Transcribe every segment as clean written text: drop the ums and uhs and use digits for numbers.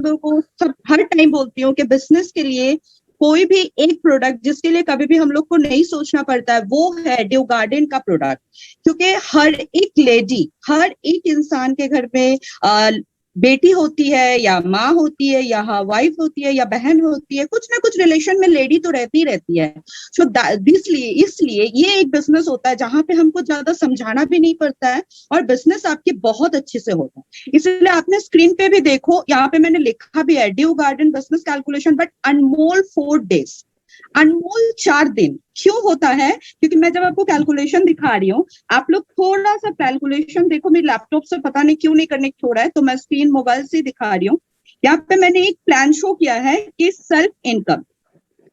लोगों को सब हर टाइम बोलती हूँ कि बिजनेस के लिए कोई भी एक प्रोडक्ट जिसके लिए कभी भी हम लोग को नहीं सोचना पड़ता है वो है ड्यू गार्डन का प्रोडक्ट। क्योंकि हर एक लेडी, हर एक इंसान के घर में बेटी होती है या माँ होती है या वाइफ होती है या बहन होती है, कुछ ना कुछ रिलेशन में लेडी तो रहती रहती है। सो इसलिए इसलिए ये एक बिजनेस होता है जहां पे हमको ज्यादा समझाना भी नहीं पड़ता है और बिजनेस आपकी बहुत अच्छे से होता है। इसलिए आपने स्क्रीन पे भी देखो, यहाँ पे मैंने लिखा भी है due garden business calculation but Anmol 4 days, Anmol 4 दिन। क्यों होता है? क्योंकि मैं जब आपको कैलकुलेशन दिखा रही हूँ, आप लोग थोड़ा सा कैलकुलेशन देखो, मेरे लैपटॉप से पता नहीं क्यों नहीं कनेक्ट हो रहा है, तो मैं स्क्रीन मोबाइल से दिखा रही हूँ। यहाँ पे मैंने एक प्लान शो किया है कि सेल्फ इनकम,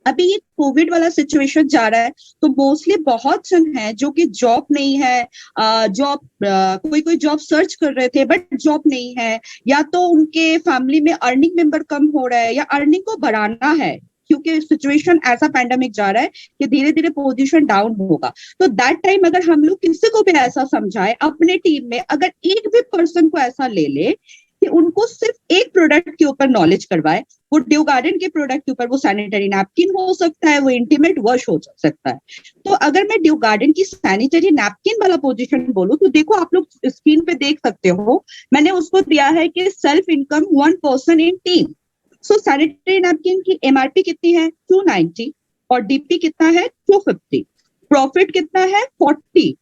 अभी ये कोविड वाला सिचुएशन जा रहा है तो मोस्टली बहुत जन है जो कि जॉब नहीं है, जॉब कोई कोई जॉब सर्च कर रहे थे बट जॉब नहीं है, या तो उनके फैमिली में अर्निंग मेंबर कम हो रहा है या अर्निंग को बढ़ाना है क्योंकि सिचुएशन ऐसा पैंडेमिक जा रहा है कि धीरे धीरे पोजीशन डाउन होगा। तो दैट टाइम अगर हम लोग किसी को भी ऐसा समझाए, अपने टीम में अगर एक भी पर्सन को ऐसा ले ले कि उनको सिर्फ एक प्रोडक्ट के ऊपर नॉलेज करवाए, वो ड्यू गार्डन के प्रोडक्ट के ऊपर वो सैनिटरी नैपकिन हो सकता है, वो इंटीमेट वॉश हो सकता है। तो अगर मैं ड्यू गार्डन की सैनिटरी नैपकिन वाला पोजीशन बोलूं तो देखो आप लोग स्क्रीन पे देख सकते हो, मैंने उसको दिया है कि self income 1 person in team. So sanitary napkin की एमआरपी कितनी है? 290 और डीपी कितना है? 250। प्रॉफिट कितना है? 40।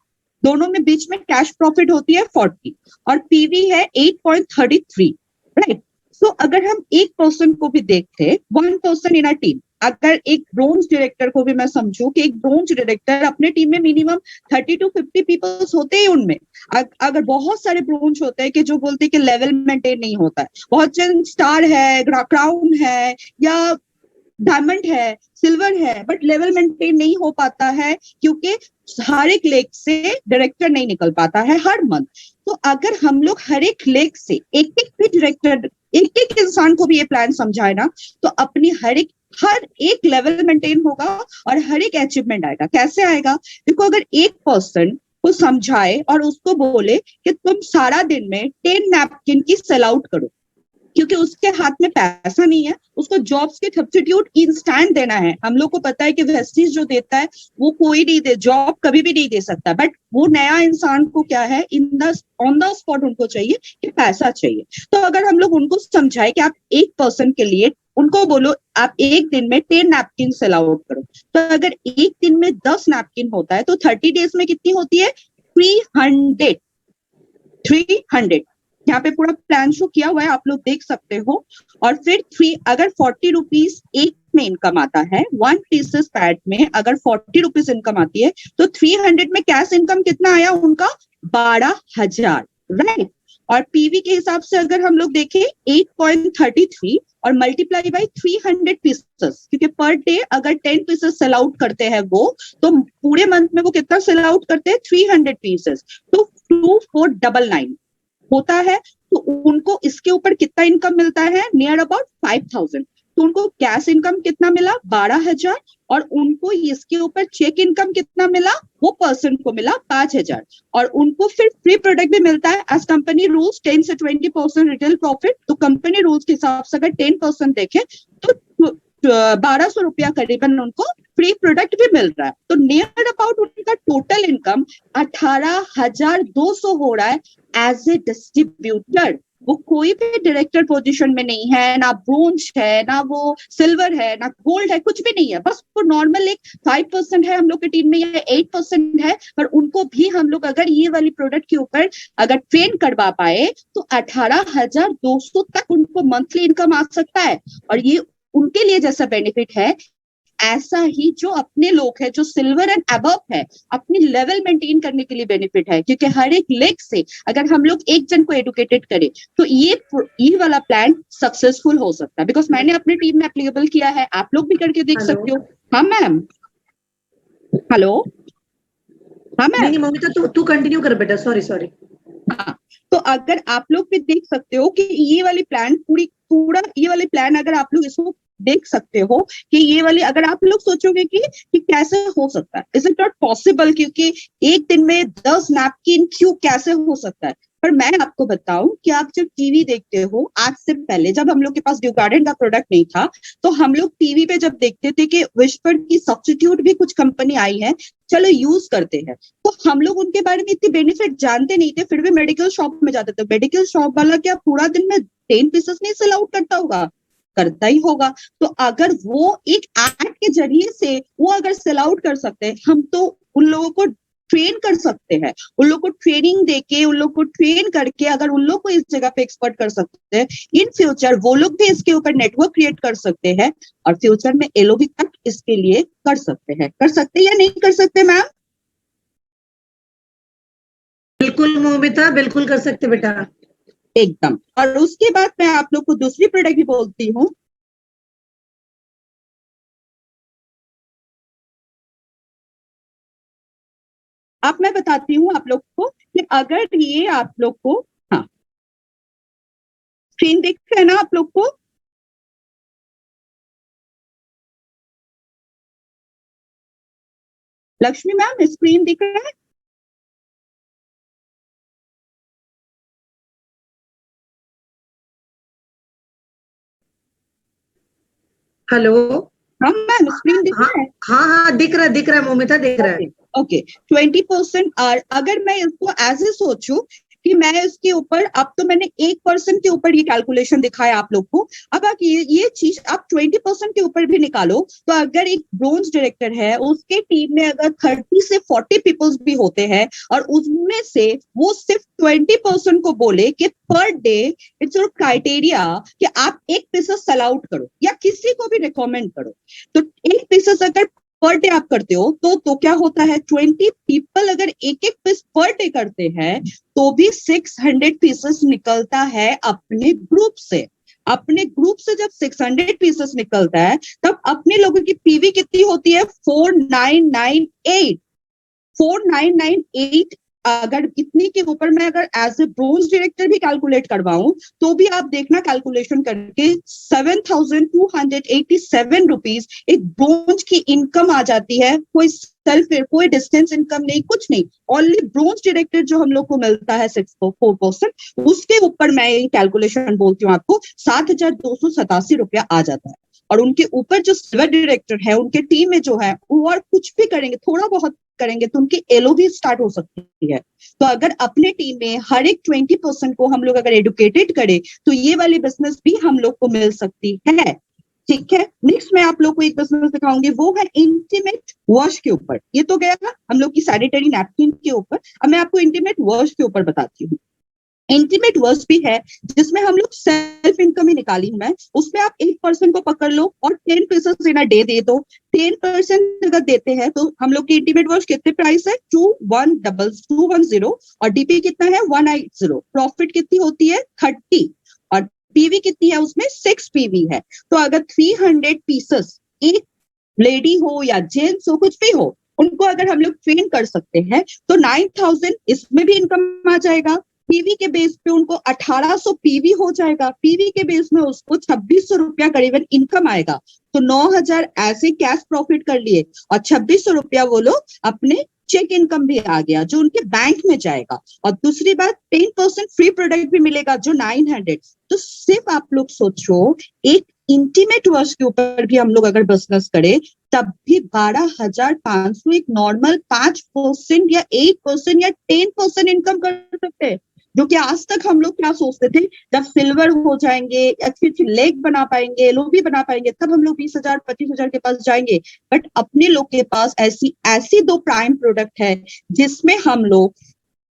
दोनों में बीच में कैश प्रॉफिट होती है 40 और पीवी है 8.33, राइट। सो अगर हम एक पर्सन को भी देखते, 1 पर्सन इन अ टीम, अगर एक ब्रोंज डायरेक्टर को भी मैं समझू कि एक ब्रोंज डायरेक्टर अपने टीम में मिनिमम 30 to 50 पीपल्स होते हैं उनमें। अगर बहुत सारे ब्रोंज होते हैं कि जो बोलते हैं कि लेवल मेंटेन नहीं होता है, बहुत जन स्टार है, क्राउन है या डायमंड है, सिल्वर है, बट लेवल मेंटेन नहीं हो पाता है क्योंकि हर एक लेग से डायरेक्टर नहीं निकल पाता है हर मंथ। तो अगर हम लोग हर एक लेग से एक एक भी डायरेक्टर, एक एक इंसान को भी ये प्लान समझाए ना, तो अपनी हर एक लेवल मेंटेन होगा और हर एक अचीवमेंट आएगा। कैसे आएगा? देखो, अगर एक पर्सन को समझाए और उसको बोले कि तुम सारा दिन में 10 नैपकिन की सेल आउट करो, क्योंकि उसके हाथ में पैसा नहीं है, उसको जॉब्स के सब्स्टिट्यूट इंस्टेंट देना है। हम लोग को पता है कि वेस्टीज जो देता है वो कोई नहीं दे, जॉब कभी भी नहीं दे सकता, बट वो नया इंसान को क्या है, ऑन द स्पॉट उनको चाहिए कि पैसा चाहिए। तो अगर हम लोग उनको समझाए कि आप एक पर्सन के लिए उनको बोलो आप एक दिन में 10 नैपकिन सेल आउट करो, तो अगर एक दिन में 10 नैपकिन होता है तो 30 डेज में कितनी होती है? 300। यहाँ पे पूरा प्लान शो किया हुआ है, आप लोग देख सकते हो। और फिर अगर 40 रुपीज एक में इनकम आता है, 1 पीसेस पैड में अगर 40 रुपीज इनकम आती है तो 300 में कैश इनकम कितना आया उनका? 12,000, राइट। और पीवी के हिसाब से अगर हम लोग देखें 8.33 और मल्टीप्लाई बाई 300 पीसेस, क्योंकि पर डे अगर 10 पीसेस सेल आउट करते हैं वो, तो पूरे मंथ में वो कितना सेल आउट करते हैं? 300 पीसेस, तो 2499 होता है। तो उनको इसके ऊपर कितना इनकम मिलता है? Near about 5,000। तो उनको कैश इनकम कितना मिला? 12,000। और उनको इसके ऊपर चेक इनकम कितना मिला? वो पर्सन को मिला 5,000। और उनको फिर फ्री प्रोडक्ट भी मिलता है एज कंपनी रूल्स 10 से 20% रिटेल प्रॉफिट। तो कंपनी रूल्स के हिसाब से अगर 10% देखें तो 1,200 रुपया करीबन उनको फ्री प्रोडक्ट भी मिल रहा है। तो नियर अबाउट उनका टोटल इनकम 18,200 हो रहा है एज ए डिस्ट्रीब्यूटर। वो कोई भी डायरेक्टर पोजीशन में नहीं है, ना ब्रोंज है, ना वो सिल्वर है, ना गोल्ड है, कुछ भी नहीं है। बस वो नॉर्मल एक 5% है हम लोग की टीम में या 8% है, पर उनको भी हम लोग अगर ये वाली प्रोडक्ट के ऊपर अगर ट्रेन करवा पाए तो 18,200 तक उनको मंथली इनकम आ सकता है। और ये उनके लिए जैसा बेनिफिट है, ऐसा ही जो अपने लोग हैं जो सिल्वर एंड अबव है, अपनी लेवल मेंटेन करने के लिए बेनिफिट है। क्योंकि हर एक लेग से अगर हम लोग एक जन को एडुकेटेड करें तो ये वाला प्लान सक्सेसफुल हो सकता है। बिकॉज मैंने अपनी टीम में एप्लीकेबल किया है, आप लोग भी करके देख सकते हो। हाँ मैम, हेलो। हाँ मैम, नहीं ममिता तू कंटिन्यू कर बेटा, सॉरी। हाँ, तो अगर आप लोग भी देख सकते हो कि ये वाली प्लान पूरा ये वाली प्लान अगर आप लोग इसको देख सकते हो कि ये वाली अगर आप लोग सोचोगे कि कैसे हो सकता है, इज इट नॉट पॉसिबल? क्योंकि एक दिन में 10 नैपकिन क्यों कैसे हो सकता है? पर मैं आपको बताऊं कि आप जब टीवी देखते हो, आज से पहले जब हम लोग के पास ड्यू गार्डन का प्रोडक्ट नहीं था, तो हम लोग टीवी पे जब देखते थे कि विस्पर की सब्स्टिट्यूट भी कुछ कंपनी आई है, चलो यूज करते हैं, तो हम लोग उनके बारे में इतनी बेनिफिट जानते नहीं थे, फिर भी मेडिकल शॉप में जाते थे। मेडिकल शॉप वाला क्या पूरा दिन में 10 पीसेस नहीं सेल आउट करता होगा? करता ही होगा। तो अगर वो एक एड के जरिए से वो अगर सेल आउट कर सकते हैं, हम तो उन लोगों को ट्रेन कर सकते हैं, उन लोग को ट्रेनिंग देके, उन लोग को ट्रेन करके अगर उन लोग को इस जगह पे एक्सपर्ट कर सकते हैं, इन फ्यूचर वो लोग भी इसके ऊपर नेटवर्क क्रिएट कर सकते हैं और फ्यूचर में एलओबी तक इसके लिए कर सकते हैं। कर सकते हैं या नहीं कर सकते मैम? बिल्कुल मोमिता, बिल्कुल कर सकते बेटा। एकदम। और उसके बाद मैं आप लोग को दूसरी प्रोडक्ट भी बोलती हूँ। अब मैं बताती हूँ आप लोग को कि अगर ये आप लोग को, हाँ स्क्रीन दिख रहा है ना आप लोग को? लक्ष्मी मैम स्क्रीन दिख रहा है? हेलो। हाँ मैम स्क्रीन दिख हाँ रहा है? हाँ हाँ, दिख रहा है मोमिता, दिख रहा है। ओके 20% आर, अगर मैं इसको एज ए सोचूं कि मैं इसके ऊपर, अब तो मैंने 1% के ऊपर ये कैलकुलेशन दिखाया आप लोग को, अब आप ये चीज आप 20% के ऊपर भी निकालो, तो अगर एक ब्रोंज डायरेक्टर है, उसके टीम में अगर 30 से 40 पीपल्स भी होते हैं और उसमें से वो सिर्फ 20% को बोले कि per day it's your criteria कि आप एक पीसेस सेल आउट करो या किसी को भी रिकमेंड करो, तो एक पीसेस अगर पर डे आप करते हो तो क्या होता है, 20 पीपल अगर एक एक पीस पर डे करते हैं तो भी 600 पीसेस निकलता है अपने ग्रुप से। अपने ग्रुप से जब 600 पीसेस निकलता है, तब अपने लोगों की पीवी कितनी होती है? 4998। 4998 अगर इतने के ऊपर मैं अगर एज ए ब्रोंज डायरेक्टर भी कैलकुलेट करवाऊं, तो भी आप देखना कैलकुलेशन करके 7287 रुपीज एक ब्रोंज की इनकम आ जाती है। कोई सेल्फ, कोई डिस्टेंस इनकम नहीं, कुछ नहीं, ओनली ब्रोंज डायरेक्टर जो हम लोग को मिलता है 4%, उसके ऊपर मैं ये कैलकुलेशन बोलती हूँ आपको, 7287 रुपया आ जाता है। और उनके ऊपर जो सिल्वर डायरेक्टर है, उनके टीम में जो है, वो और कुछ भी करेंगे, थोड़ा बहुत करेंगे तो उनकी एलओ भी स्टार्ट हो सकती है। तो अगर अपने टीम में हर एक 20% को हम लोग अगर एडुकेटेड करें, तो ये वाली बिजनेस भी हम लोग को मिल सकती है। ठीक है, नेक्स्ट मैं आप लोग को एक बिजनेस दिखाऊंगी, वो है इंटीमेट वॉश के ऊपर। ये तो गया हम लोग की सैनिटरी नैपकिन के ऊपर, अब मैं आपको इंटीमेट वॉश के ऊपर बताती हूँ। इंटीमेट वर्स भी है जिसमें हम लोग सेल्फ इनकम ही निकाली है मैं, उसमें आप 1% को पकड़ लो और 10 pieces in a day they दो। 10% अगर देते हैं तो हम लोग की इंटीमेट वर्स कितने प्राइस है? 210 और डीपी कितना है? 180। प्रॉफिट कितनी होती है? 30 और पीवी कितनी है उसमें? 6 पीवी है। तो अगर 300 पीसेस एक लेडी हो या जेंट्स हो, कुछ भी हो, उनको अगर हम लोग ट्रेन कर सकते हैं तो 9000 इसमें भी इनकम आ जाएगा। पीवी के बेस पे उनको 1800 पीवी हो जाएगा, पीवी के बेस में उसको 2600 रुपया करीबन इनकम आएगा। तो 9000 ऐसे कैश प्रॉफिट कर लिए और 2600 रुपया वो लोग अपने चेक इनकम भी आ गया जो उनके बैंक में जाएगा। और दूसरी बात 10% फ्री प्रोडक्ट भी मिलेगा जो 900। तो सिर्फ आप लोग सोचो, एक इंटीमेट वर्स के ऊपर भी हम लोग अगर बिजनेस करें, तब भी 12,500 एक नॉर्मल 5% या 8% या 10% इनकम कर सकते हैं, जो कि आज तक हम लोग क्या सोचते थे, जब सिल्वर हो जाएंगे, अच्छी अच्छी लेग बना पाएंगे, एलओबी बना पाएंगे, तब हम लोग 20,000 25,000 के पास जाएंगे। बट अपने लोग के पास ऐसी ऐसी दो प्राइम प्रोडक्ट है जिसमें हम लोग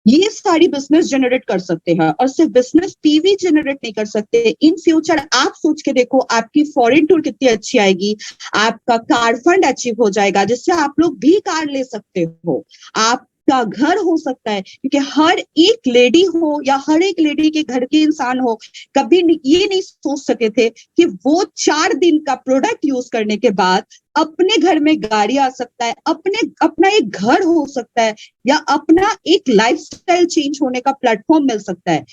ये सारी बिजनेस जनरेट कर सकते हैं। और सिर्फ बिजनेस पीवी जनरेट नहीं कर सकते, इन फ्यूचर आप सोच के देखो, आपकी फॉरेन टूर कितनी अच्छी आएगी, आपका कार फंड अचीव हो जाएगा जिससे आप लोग भी कार ले सकते हो, आपका घर हो सकता है, क्योंकि हर एक लेडी हो या हर एक लेडी के घर के इंसान हो, कभी ये नहीं सोच सके थे कि वो 4 दिन का प्रोडक्ट यूज करने के बाद अपने घर में गाड़ी आ सकता है, अपना एक घर हो सकता है, या अपना एक लाइफस्टाइल चेंज होने का प्लेटफॉर्म मिल सकता है।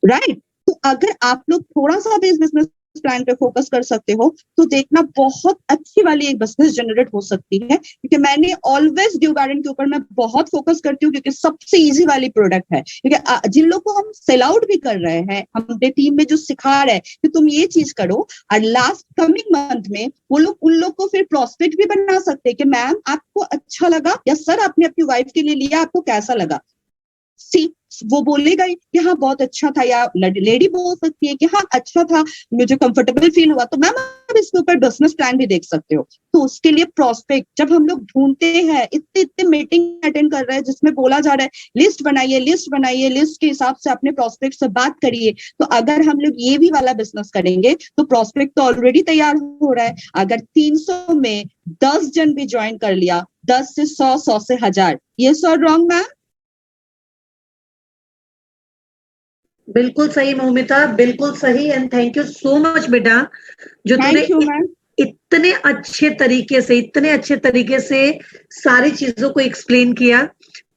राइट? तो अगर आप लोग थोड़ा सा भी इस बिजनेस प्लान पे फोकस कर सकते हो, तो देखना बहुत अच्छी वाली एक बिजनेस जनरेट हो सकती है। क्योंकि मैंने ऑलवेज ड्यू गार्डन के ऊपर मैं बहुत फोकस करती हूँ, क्योंकि सबसे इजी वाली प्रोडक्ट है। क्योंकि जिन लोग को हम सेल आउट भी कर रहे हैं, हमारे टीम में जो सिखा रहे हैं कि तुम ये चीज करो, और लास्ट कमिंग मंथ में वो लोग उन लोग को फिर प्रोस्पेक्ट भी बना सकते हैं कि मैम आपको अच्छा लगा, या सर आपने अपनी वाइफ के लिए लिया, आपको कैसा लगा। सी वो बोलेगा कि हाँ बहुत अच्छा था, या लेडी बोल सकती है कि हाँ अच्छा था, मुझे कंफर्टेबल फील हुआ, तो मैम आप इसके ऊपर बिजनेस प्लान भी देख सकते हो। तो उसके लिए प्रोस्पेक्ट जब हम लोग ढूंढते हैं, इतने इतने मीटिंग अटेंड कर रहे हैं जिसमें बोला जा रहा है लिस्ट बनाइए, लिस्ट बनाइए, लिस्ट के हिसाब से अपने प्रोस्पेक्ट से बात करिए। तो अगर हम लोग ये भी वाला बिजनेस करेंगे तो प्रोस्पेक्ट तो ऑलरेडी तैयार हो रहा है। अगर 300 में 10 जन भी ज्वाइन कर लिया, 10 से 100, 100 से 1000, ये सो रॉन्ग मैम? बिल्कुल सही मौमिता, बिल्कुल सही। And thank you so much बेटा, जो तूने थैंक यू मैम। इतने अच्छे तरीके से सारी चीजों को एक्सप्लेन किया।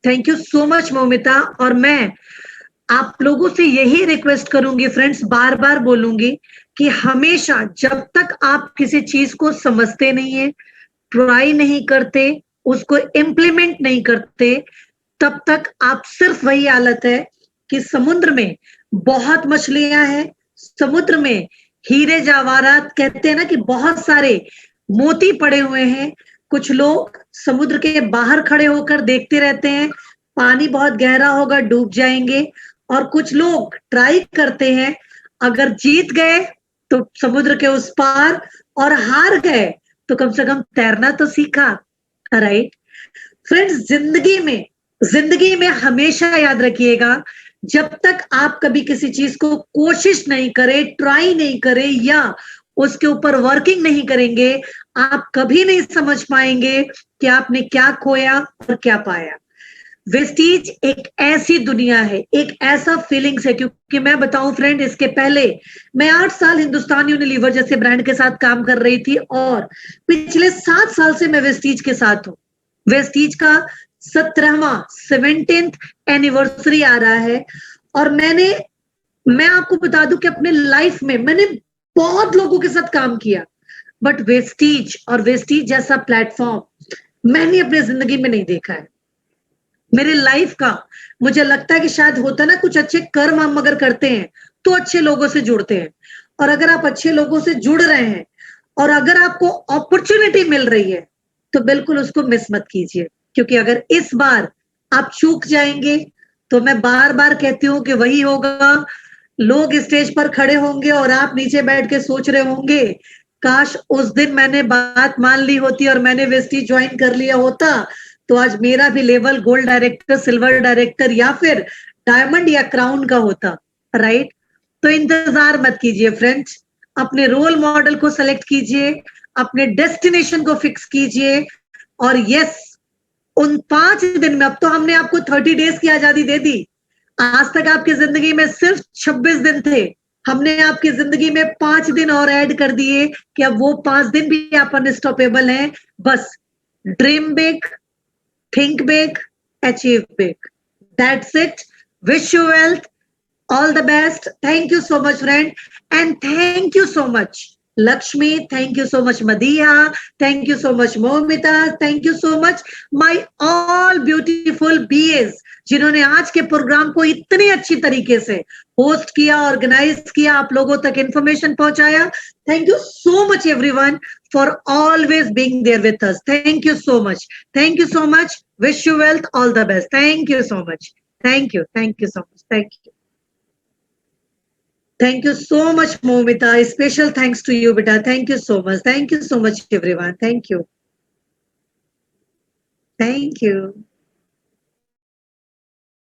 Thank you so much Moumita. और मैं आप लोगों से यही रिक्वेस्ट करूंगी फ्रेंड्स, बार बार बोलूंगी कि हमेशा जब तक आप किसी चीज को समझते नहीं है, ट्राई नहीं करते, उसको इम्प्लीमेंट नहीं करते, तब तक आप सिर्फ वही हालत है कि समुद्र में बहुत मछलियां हैं, समुद्र में हीरे जवाहरात कहते हैं ना कि बहुत सारे मोती पड़े हुए हैं। कुछ लोग समुद्र के बाहर खड़े होकर देखते रहते हैं, पानी बहुत गहरा होगा डूब जाएंगे। और कुछ लोग ट्राई करते हैं, अगर जीत गए तो समुद्र के उस पार, और हार गए तो कम से कम तैरना तो सीखा। राइट फ्रेंड्स, जिंदगी में हमेशा याद रखिएगा, जब तक आप कभी किसी चीज को कोशिश नहीं करें, ट्राई नहीं करें, या उसके ऊपर वर्किंग नहीं करेंगे, आप कभी नहीं समझ पाएंगे कि आपने क्या खोया और क्या पाया। वेस्टीज एक ऐसी दुनिया है, एक ऐसा फीलिंग्स है। क्योंकि मैं बताऊं फ्रेंड, इसके पहले मैं 8 साल हिंदुस्तान यूनिलीवर जैसे ब्रांड के साथ काम कर रही थी, और पिछले 7 साल से मैं वेस्टीज के साथ हूं। वेस्टीज का 17th एनिवर्सरी आ रहा है। और मैं आपको बता दूं कि अपने लाइफ में मैंने बहुत लोगों के साथ काम किया, बट वेस्टीज और वेस्टीज जैसा प्लेटफॉर्म मैंने अपनी जिंदगी में नहीं देखा है। मेरे लाइफ का मुझे लगता है कि शायद होता ना, कुछ अच्छे कर्म हम अगर करते हैं तो अच्छे लोगों से जुड़ते हैं। और अगर आप अच्छे लोगों से जुड़ रहे हैं और अगर आपको अपॉर्चुनिटी मिल रही है, तो बिल्कुल उसको मिस मत कीजिए। क्योंकि अगर इस बार आप चूक जाएंगे तो मैं बार बार कहती हूं कि वही होगा, लोग स्टेज पर खड़े होंगे और आप नीचे बैठ के सोच रहे होंगे, काश उस दिन मैंने बात मान ली होती और मैंने वेस्टीज ज्वाइन कर लिया होता, तो आज मेरा भी level gold director, silver director या फिर डायमंड या क्राउन का होता। राइट? तो इंतजार मत कीजिए फ्रेंड्स, अपने रोल मॉडल को सेलेक्ट कीजिए, अपने डेस्टिनेशन को फिक्स कीजिए। और यस, उन 5 दिन में, अब तो हमने आपको 30 डेज की आजादी दे दी। आज तक आपकी जिंदगी में सिर्फ 26 दिन थे, हमने आपकी जिंदगी में 5 दिन और ऐड कर दिए कि अब वो 5 दिन भी आप अनस्टॉपेबल हैं। बस dream big, think big, achieve big. That's it. Wish you wealth. All the best. Thank you so much, friend. And thank you so much, Lakshmi. Thank you so much, Madhiya. Thank you so much, Momita. Thank you so much, my all beautiful BAs, जिन्होंने आज के programme को इतनी अच्छी तरीके से host किया, organise किया, आप लोगों तक इंफॉर्मेशन पहुंचाया। Thank you so much, everyone, for always being there with us. Thank you so much. Thank you so much. Wish you wealth. All the best. Thank you so much. Thank you. Thank you so much. Thank you. Thank you so much, Momita. Special thanks to you, beta. Thank you so much. Thank you so much, everyone. Thank you. Thank you.